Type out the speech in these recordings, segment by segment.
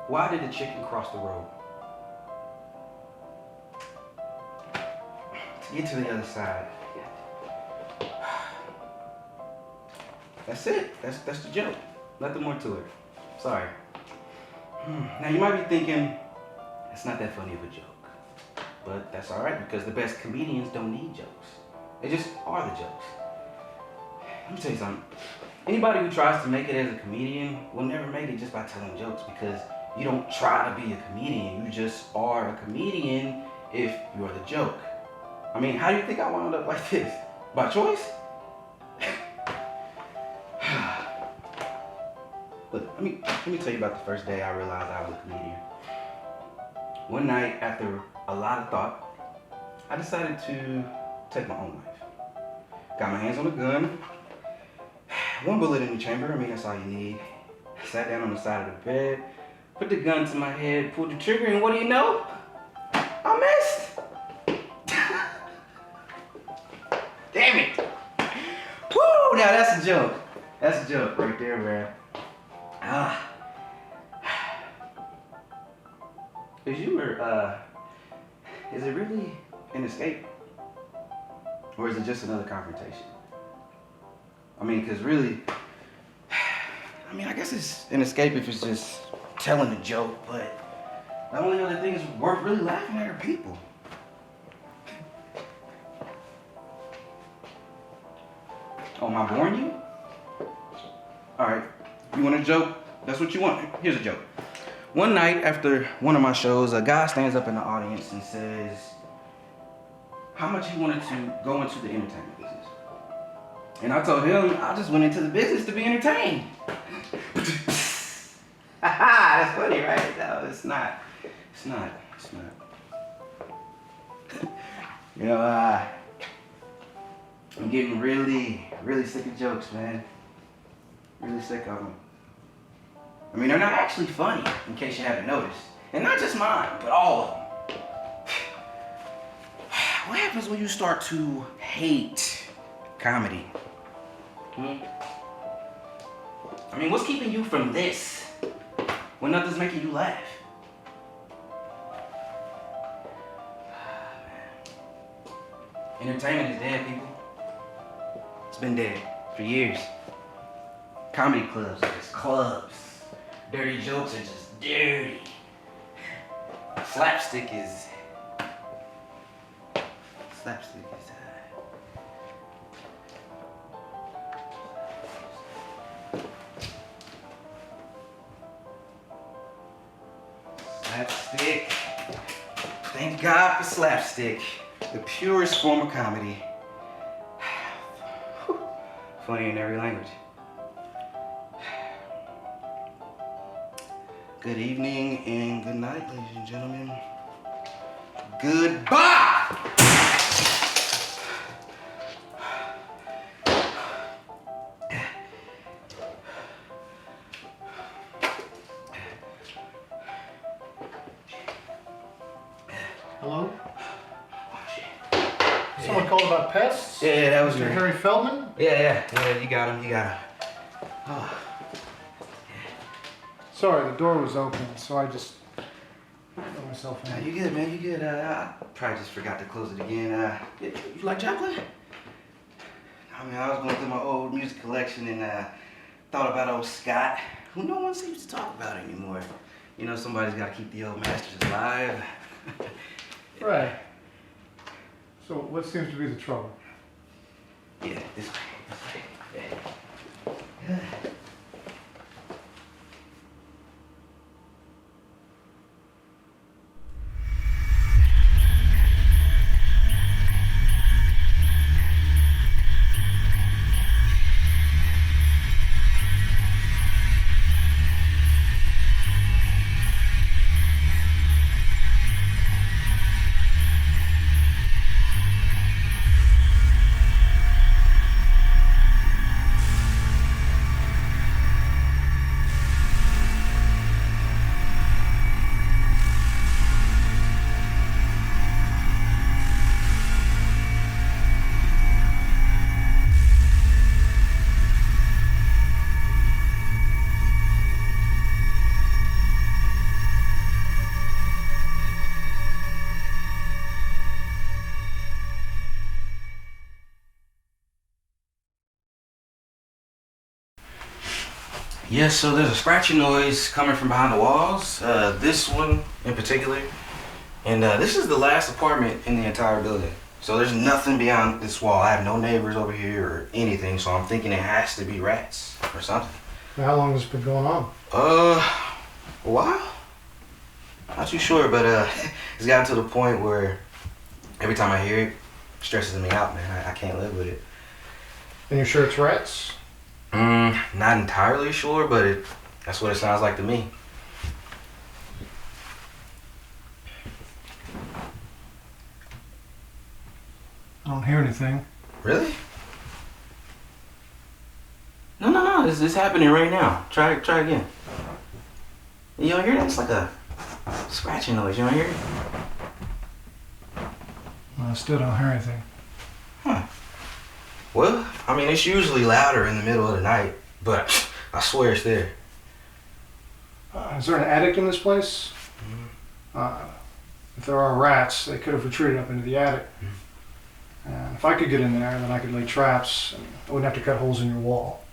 Why did the chicken cross the road? To get to the other side. That's it. That's the joke. Nothing more to it. Sorry. Now you might be thinking, it's not that funny of a joke. But that's alright because the best comedians don't need jokes. They just are the jokes. Let me tell you something. Anybody who tries to make it as a comedian will never make it just by telling jokes because you don't try to be a comedian. You just are a comedian if you're the joke. I mean, how do you think I wound up like this? By choice? Look, let me tell you about the first day I realized I was a comedian. One night, after a lot of thought, I decided to take my own life. Got my hands on a gun, one bullet in the chamber, I mean, that's all you need. I sat down on the side of the bed, put the gun to my head, pulled the trigger, and what do you know? I missed. Damn it. Woo, now that's a joke. That's a joke right there, man. Is humor, is it really an escape? Or is it just another confrontation? I mean, cause really, I guess it's an escape if it's just telling a joke, but the only other thing is worth really laughing at are people. Oh, am I boring you? All right, you want a joke? That's what you want. Here's a joke. One night after one of my shows, a guy stands up in the audience and says how much he wanted to go into the entertainment business. And I told him I just went into the business to be entertained. Haha, that's funny, right? No, it's not. It's not. You know, I'm getting really sick of jokes, man. Really sick of them. I mean, they're not actually funny, in case you haven't noticed. And not just mine, but all of them. What happens when you start to hate comedy? I mean, what's keeping you from this when nothing's making you laugh? Entertainment is dead, people. It's been dead for years. Comedy clubs are just clubs. Dirty jokes are just dirty. Slapstick is... Slapstick. Thank God for slapstick. The purest form of comedy. Funny in every language. Good evening and good night, ladies and gentlemen. Goodbye! Hello? Oh, shit. Someone called about pests? Yeah, that was Mr. me. Harry Feldman? Yeah, you got him. Oh. Sorry, the door was open, so I just let myself in. You good, man, you good. I probably just forgot to close it again. You like chocolate? I mean, I was going through my old music collection and thought about old Scott, who no one seems to talk about anymore. You know, somebody's got to keep the old masters alive. Right. So what seems to be the trouble? Yeah, this way. Yeah. Yes, so there's a scratching noise coming from behind the walls. This one in particular. And this is the last apartment in the entire building. So there's nothing beyond this wall. I have no neighbors over here or anything, so I'm thinking it has to be rats or something. Now, how long has this been going on? A while? Not too sure, but it's gotten to the point where every time I hear it, it stresses me out, man. I can't live with it. And you're sure it's rats? Not entirely sure, but that's what it sounds like to me. I don't hear anything. Really? No. It's happening right now. Try again. You don't hear that? It's like a scratching noise. You don't hear it? I still don't hear anything. Huh. Well, I mean, it's usually louder in the middle of the night, but I swear it's there. Is there an attic in this place? If there are rats, they could have retreated up into the attic. And if I could get in there, then I could lay traps, and I wouldn't have to cut holes in your wall.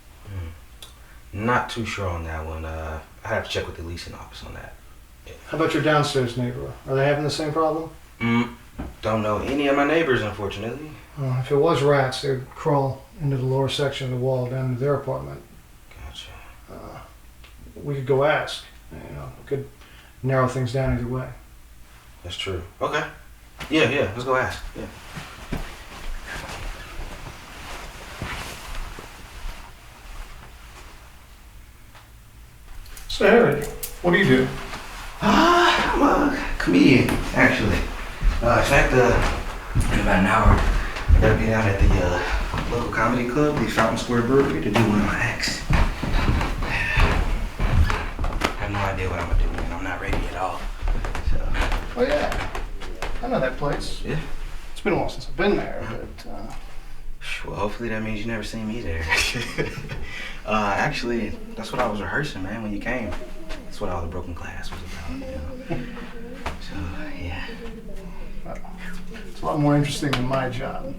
Not too sure on that one. I'd have to check with the leasing office on that. Yeah. How about your downstairs neighbor? Are they having the same problem? Don't know any of my neighbors, unfortunately. If it was rats, they'd crawl into the lower section of the wall down into their apartment. Gotcha. We could go ask. We could narrow things down either way. That's true. Okay. Yeah, let's go ask. Yeah. So Harry, what do you do? I'm a comedian, actually. In fact, in about an hour, I gotta be down at the local comedy club, the Fountain Square Brewery, to do one of my acts. I have no idea what I'm gonna do, man. I'm not ready at all. So. Oh yeah, I know that place. Yeah? It's been a while since I've been there, but Well, hopefully that means you never seen me there. Actually, that's what I was rehearsing, man, when you came. That's what all the broken glass was about, So, yeah. It's a lot more interesting than my job.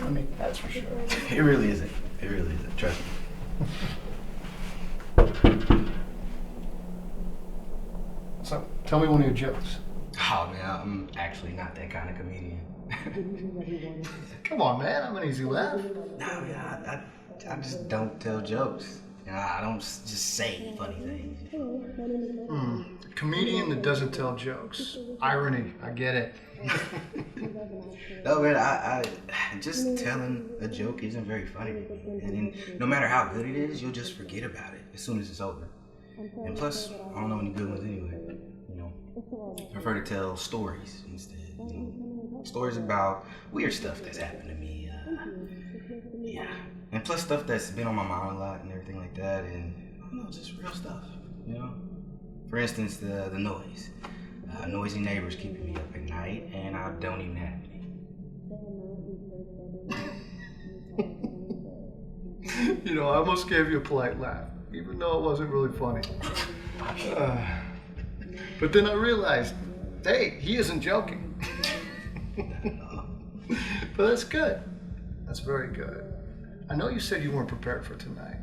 I mean, that's for sure. It really isn't. It really isn't. Trust me. So, tell me one of your jokes. Oh, man, I'm actually not that kind of comedian. Come on, man. I'm an easy laugh. No, man, I just don't tell jokes. I don't just say funny things. A comedian that doesn't tell jokes. Irony. I get it. No, man, I just telling a joke isn't very funny to me. And then, no matter how good it is, you'll just forget about it as soon as it's over. And plus, I don't know any good ones anyway. I prefer to tell stories instead. Stories about weird stuff that's happened to me. Yeah. And plus stuff that's been on my mind a lot and everything like that. And, I don't know, just real stuff, For instance, the noise. Noisy neighbors keeping me up at night, and I don't even have any. I almost gave you a polite laugh, even though it wasn't really funny. But then I realized, hey, he isn't joking. But that's good. That's very good. I know you said you weren't prepared for tonight,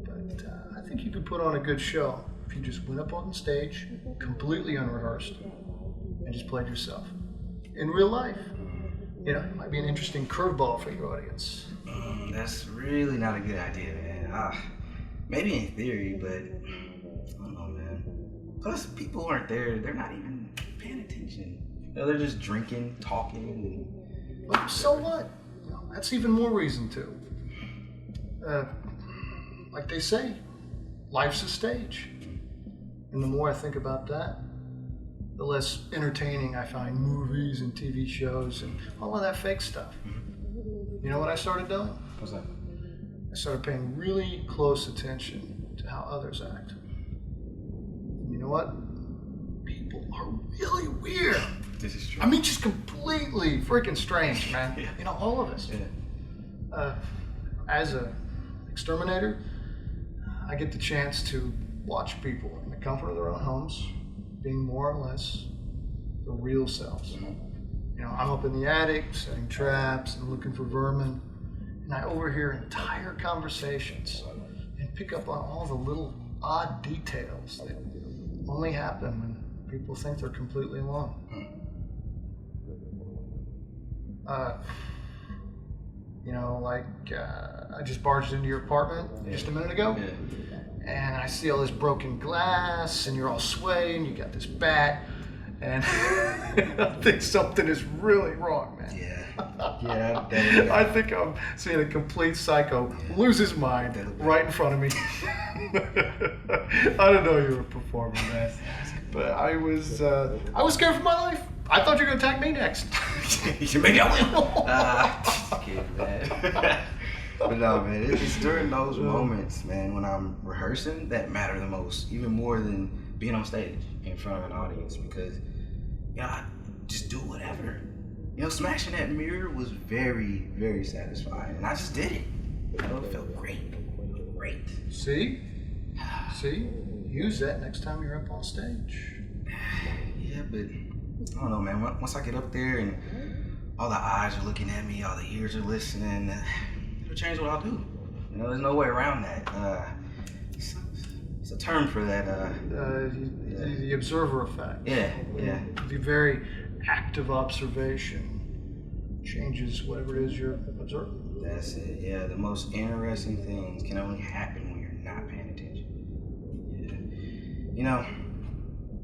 but I think you could put on a good show if you just went up on the stage, completely unrehearsed, and just played yourself. In real life. It might be an interesting curveball for your audience. That's really not a good idea, man. Maybe in theory, but I don't know, man. Plus, people aren't there. They're not even paying attention. They're just drinking, talking. Well, so what? That's even more reason to. Like they say, life's a stage. And the more I think about that, the less entertaining I find movies and TV shows and all of that fake stuff. You know what I started doing? What's that? I started paying really close attention to how others act. And you know what? People are really weird. This is true. I mean, just completely freaking strange, man. Yeah. All of us. Yeah. As an exterminator, I get the chance to watch people in the comfort of their own homes being more or less their real selves. I'm up in the attic setting traps and looking for vermin, and I overhear entire conversations and pick up on all the little odd details that only happen when people think they're completely alone. I just barged into your apartment just a minute ago, and I see all this broken glass, and you're all sweating, you got this bat, and I think something is really wrong, man. I think I'm seeing a complete psycho lose his mind right in front of me. I didn't know you were performing, man. But I was scared for my life. I thought you were gonna attack me next. You made me just kidding, man. But no, man, it's during those moments, man, when I'm rehearsing that matter the most, even more than being on stage in front of an audience, because I just do whatever. Smashing that mirror was very, very satisfying, and I just did it. It felt great. See? Use that next time you're up on stage. Yeah, but I don't know, man. Once I get up there and all the eyes are looking at me, all the ears are listening, it'll change what I'll do. There's no way around that. It's a term for that. The observer effect. Yeah. The very active observation changes whatever it is you're observing. That's it. Yeah, the most interesting things can only happen when you're not paying attention. Yeah.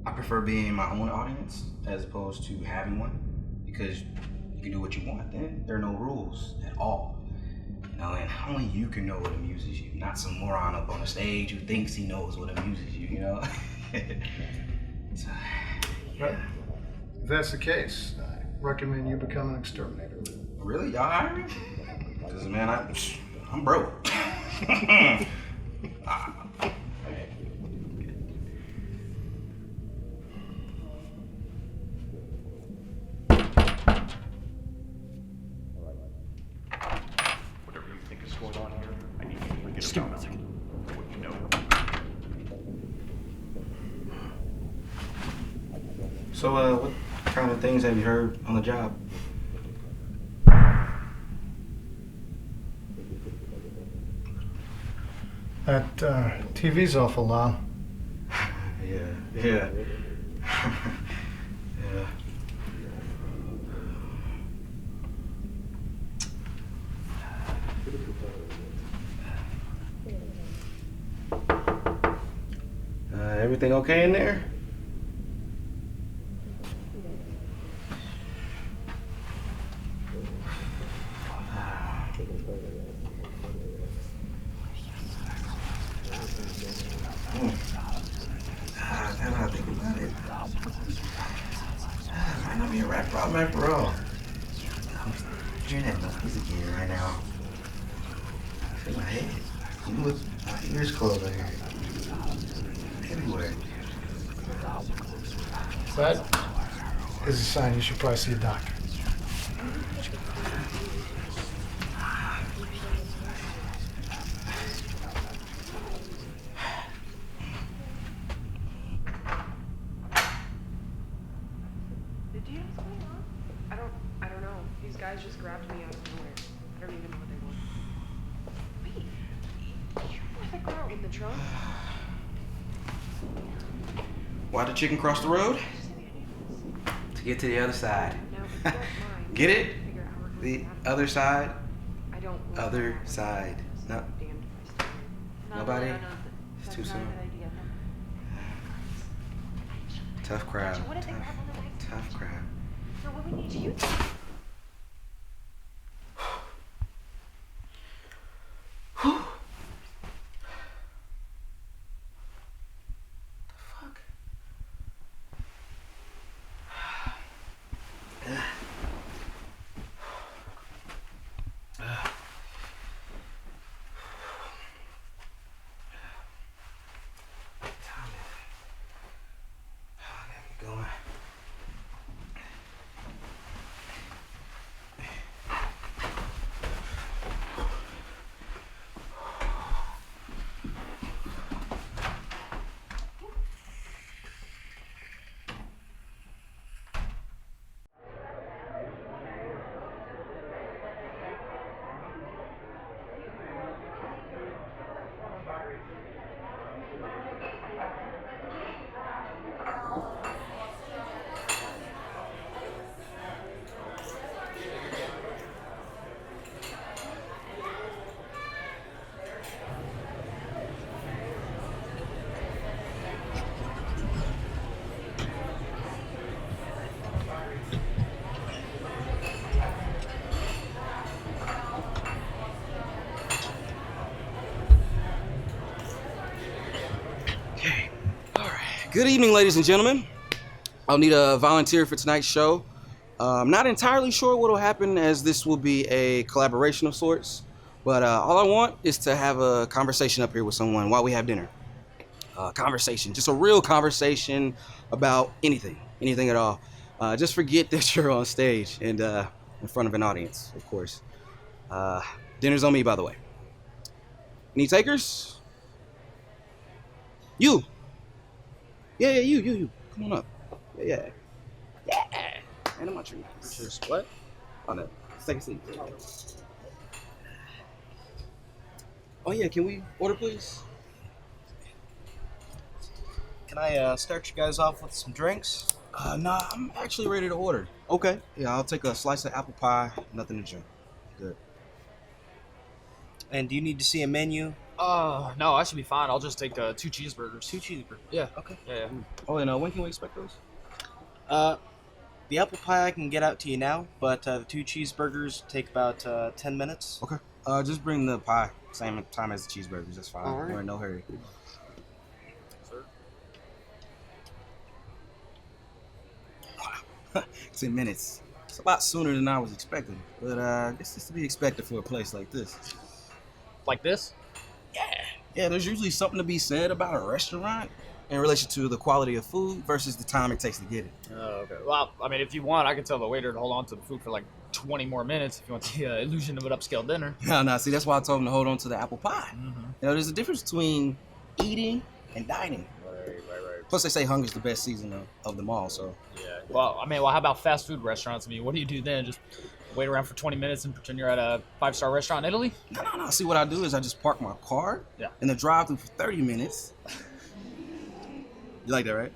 I prefer being my own audience as opposed to having one, because you can do what you want then. There are no rules at all. And only you can know what amuses you, not some moron up on the stage who thinks he knows what amuses you, So, yeah. If that's the case, I recommend you become an exterminator. Really? Y'all hiring? Because, man, I'm broke. Whatever you think is going on here, I need you to bring it Just give me about. a second. What you know. So, what kind of things have you heard on the job? That TV's awful loud. Yeah. Everything okay in there? Now that I think about it, might not be a rap problem after all. I'm hearing that noise again right now. It's in my head. Even with my ears closed, I hear it. Everywhere. That is a sign you should probably see a doctor. Did you know what's going on? I don't know. These guys just grabbed me out of nowhere. I don't even know what they want. Wait, you're with the girl in the trunk? Why the chicken cross the road? To get to the other side. Now, if you don't mind, Get it? figure out how we're The going to have other side? I don't want Other that. side. No. Damned if I stay here. Nobody? No. It's That's too not soon. a good idea. Tough crowd. What if they grab on the next Tough crowd. No, what we need to use. Good evening, ladies and gentlemen. I'll need a volunteer for tonight's show. I'm not entirely sure what will happen, as this will be a collaboration of sorts, but all I want is to have a conversation up here with someone while we have dinner. Conversation, just a real conversation about anything at all. Just forget that you're on stage and in front of an audience, of course. Dinner's on me, by the way. Any takers? You. Yeah, you. Come on up. Yeah. And I'm not treat. Cheers. What? Oh no. Let's take a seat. Oh yeah, can we order, please? Can I start you guys off with some drinks? Nah, I'm actually ready to order. Okay. Yeah, I'll take a slice of apple pie, nothing to drink. Good. And do you need to see a menu? No, I should be fine. I'll just take 2 cheeseburgers. 2 cheeseburgers. Yeah. Okay. Yeah. Oh, and when can we expect those? The apple pie I can get out to you now, but the 2 cheeseburgers take about 10 minutes. Okay. Just bring the pie same time as the cheeseburgers. That's fine. All right. We're in no hurry. Sir? 10 minutes. It's a lot sooner than I was expecting, but it's just to be expected for a place like this. Like this? Yeah, there's usually something to be said about a restaurant in relation to the quality of food versus the time it takes to get it. Oh, okay. Well, I mean, if you want, I can tell the waiter to hold on to the food for like 20 more minutes if you want the illusion of an upscale dinner. No, see, that's why I told him to hold on to the apple pie. Mm-hmm. You know, there's a difference between eating and dining. Right. Plus, they say hunger's the best season of them all, so. Yeah. Well, how about fast food restaurants? I mean, what do you do then? Just wait around for 20 minutes and pretend you're at a 5-star restaurant in Italy? No. See, what I do is I just park my car Yeah. in the drive-thru for 30 minutes. You like that, right?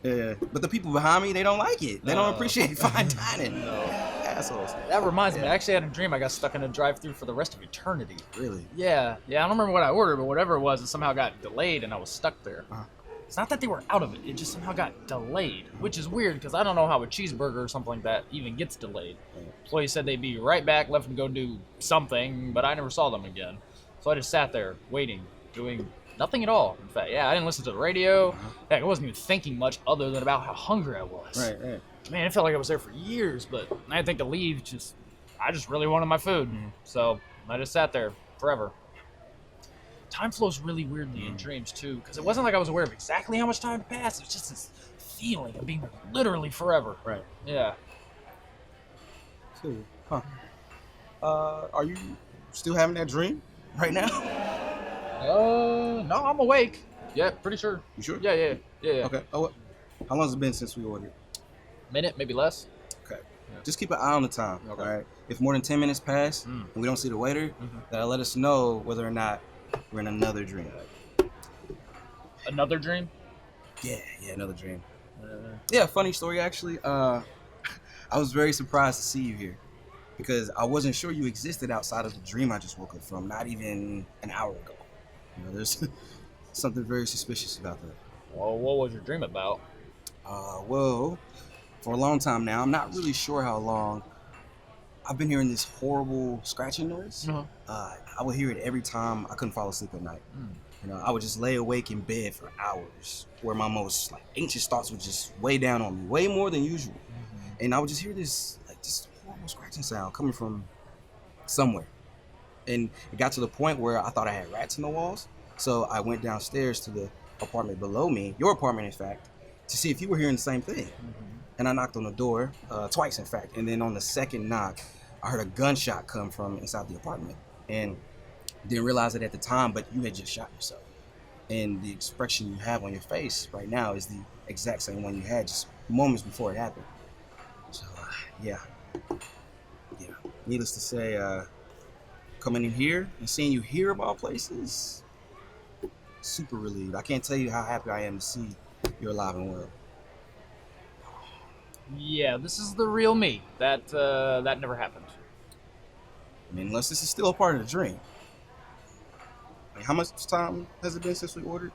Yeah. But the people behind me, they don't like it. They don't appreciate fine dining. Assholes. That reminds me, I actually had a dream I got stuck in a drive-thru for the rest of eternity. Really? Yeah. I don't remember what I ordered, but whatever it was, it somehow got delayed and I was stuck there. Uh-huh. It's not that they were out of it, it just somehow got delayed, which is weird because I don't know how a cheeseburger or something like that even gets delayed. Employee said they'd be right back, left to go do something, but I never saw them again. So I just sat there, waiting, doing nothing at all. In fact, I didn't listen to the radio. Heck, I wasn't even thinking much other than about how hungry I was. Right. Man, it felt like I was there for years, but I didn't think to leave. I just really wanted my food. So I just sat there forever. Time flows really weirdly in dreams, too, because it wasn't like I was aware of exactly how much time had passed. It was just this feeling of being there literally forever. Right. Yeah. Cool. Huh. Are you still having that dream right now? No, I'm awake. Yeah, pretty sure. You sure? Yeah. Okay. How long has it been since we ordered? Minute, maybe less. Okay. Just keep an eye on the time. Okay. All right. If more than 10 minutes pass and we don't see the waiter, that'll let us know whether or not we're in another dream. Another dream? Yeah, another dream. Yeah, funny story actually. I was very surprised to see you here because I wasn't sure you existed outside of the dream I just woke up from, not even an hour ago. You know, there's something very suspicious about that. Well, what was your dream about? Well, for a long time now, I'm not really sure how long, I've been hearing this horrible scratching noise. I would hear it every time I couldn't fall asleep at night. You know, I would just lay awake in bed for hours, where my most anxious thoughts would just weigh down on me, way more than usual. And I would just hear this horrible scratching sound coming from somewhere. And it got to the point where I thought I had rats in the walls. So I went downstairs to the apartment below me, your apartment in fact, to see if you were hearing the same thing. And I knocked on the door, twice in fact. And then on the second knock, I heard a gunshot come from inside the apartment. And didn't realize it at the time, but you had just shot yourself. And the expression you have on your face right now is the exact same one you had just moments before it happened. So, yeah. Needless to say, coming in here and seeing you here of all places, super relieved. I can't tell you how happy I am to see you're alive and well. Yeah, this is the real me. That never happened. I mean, unless this is still a part of the dream. I mean, how much time has it been since we ordered?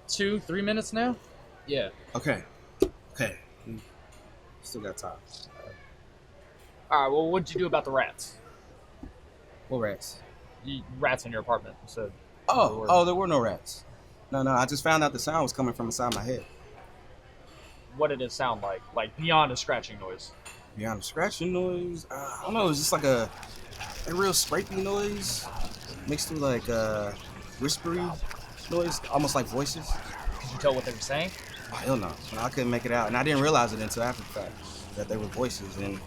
2-3 minutes now? Yeah. Okay. We still got time. Alright, well, what'd you do about the rats? What rats? Rats in your apartment, so... Oh, there were no rats. No, I just found out the sound was coming from inside my head. what did it sound like? Like beyond a scratching noise. Beyond the scratching noise, I don't know. It's just like a real scrapey noise mixed with like whispery noise, almost like voices. Could you tell what they were saying? Oh, hell no. I couldn't make it out, and I didn't realize it until after the fact that they were voices. And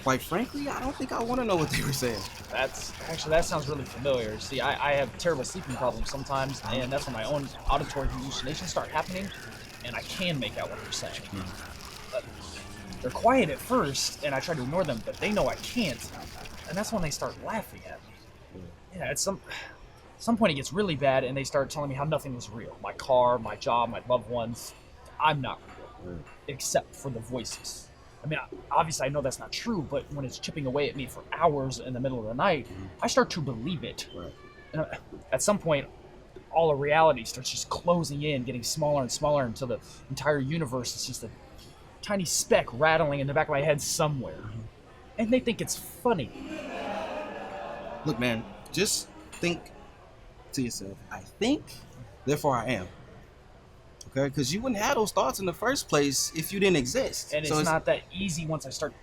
quite frankly, I don't think I want to know what they were saying. That sounds really familiar. See, I have terrible sleeping problems sometimes, and that's when my own auditory hallucinations start happening, and I can make out what they're saying. But they're quiet at first, and I try to ignore them, but they know I can't, and that's when they start laughing at me. Yeah, at some point it gets really bad, and they start telling me how nothing is real. My car, my job, my loved ones. I'm not real, except for the voices. I mean, obviously I know that's not true, but when it's chipping away at me for hours in the middle of the night, I start to believe it. Right. And at some point, all of reality starts just closing in, getting smaller and smaller until the entire universe is just a tiny speck rattling in the back of my head somewhere. And they think it's funny. Look, man, just think to yourself, I think, therefore I am. Okay? Because you wouldn't have those thoughts in the first place if you didn't exist. And it's not that easy once I start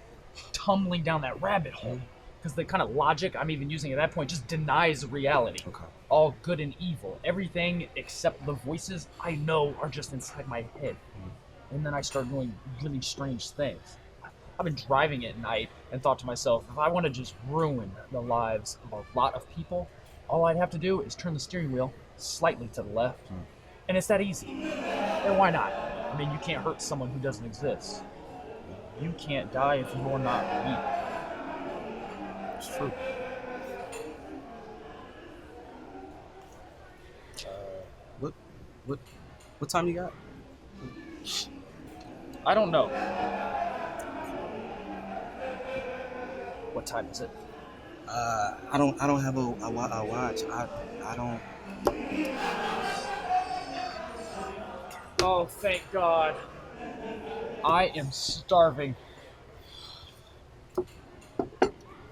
tumbling down that rabbit hole. Because the kind of logic I'm even using at that point just denies reality. Okay. All good and evil. Everything except the voices I know are just inside my head. And then I start doing really strange things. I've been driving at night and thought to myself, if I want to just ruin the lives of a lot of people, all I'd have to do is turn the steering wheel slightly to the left. And it's that easy. And why not? I mean, you can't hurt someone who doesn't exist. You can't die if you're not me. It's true. What time you got? I don't know. What time is it? I don't have a watch. I don't. Oh, thank God. I am starving.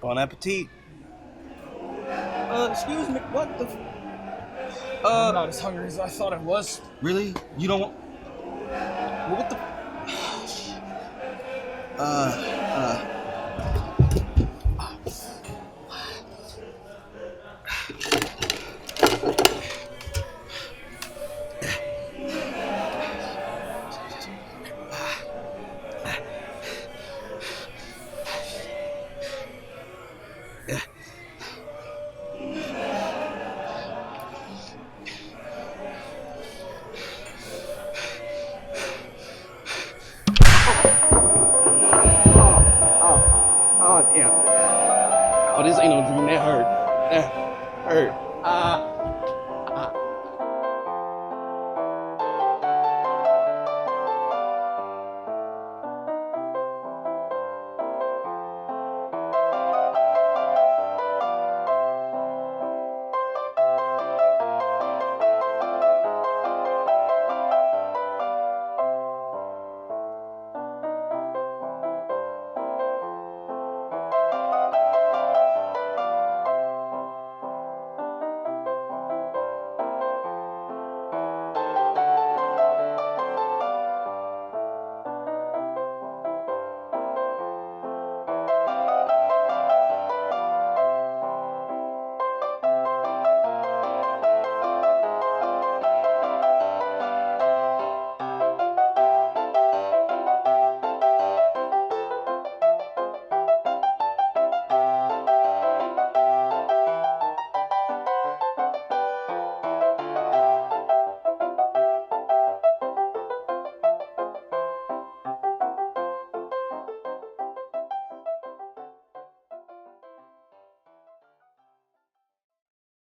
Bon appetit. Excuse me. What the? I'm not as hungry as I thought I was. Really? You don't want? Well, what the? Oh, damn. Oh, this ain't no dream. That hurt. That hurt.